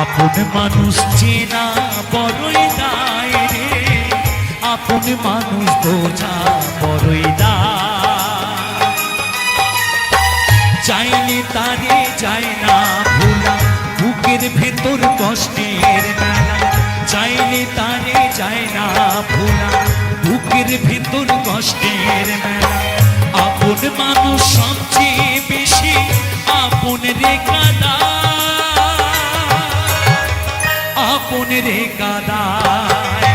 আপন মানুষ চেনা বড়ই দায় রে, আপন মানুষ বোঝা বড়ই দায়। চাইলে তারে যায় না ভোলা, বুকের ভেতর কষ্টের মেলা। চাইলে তারে যায় না ভোলা, বুকের ভেতর কষ্টের মেলা। আপন মানুষ সবচেয়ে বেশি আপন রে কাঁদায়, আপন রে কাঁদায়।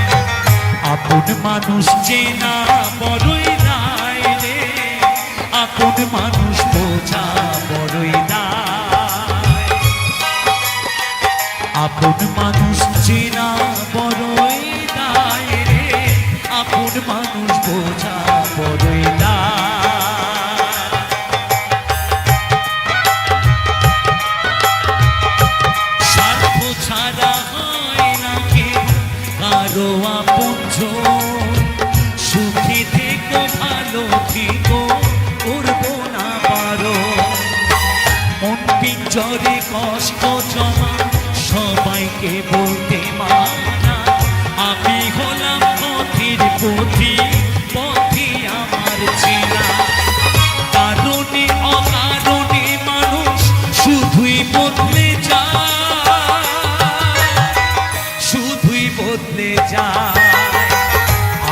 আপন মানুষ চেনা বড়ই দায় রে, আপন মানুষ বোঝা বড়ই দায়। আপন মানুষ চেনা বড়ই দায় রে, আপন মানুষ বোঝা বড়ই দায়। স্বার্থ ছাড়া হয় না কেউ কারো আপনজন, সুখী থেকো ভালো থেকো করবো না পারো। মন পিঞ্জরে কষ্ট জমা সবাইকে বলতে মানা, আমি হলাম পথের পথি, পথি আমার চেনা। কারণে অকারণে মানুষ শুধুই বদলে যায়, শুধুই বদলে যায়।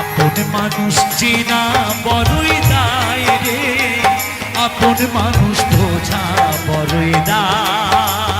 আপন মানুষ চেনা বড়ই দায় রে, আপন মানুষ বোঝা বড়ই দায়।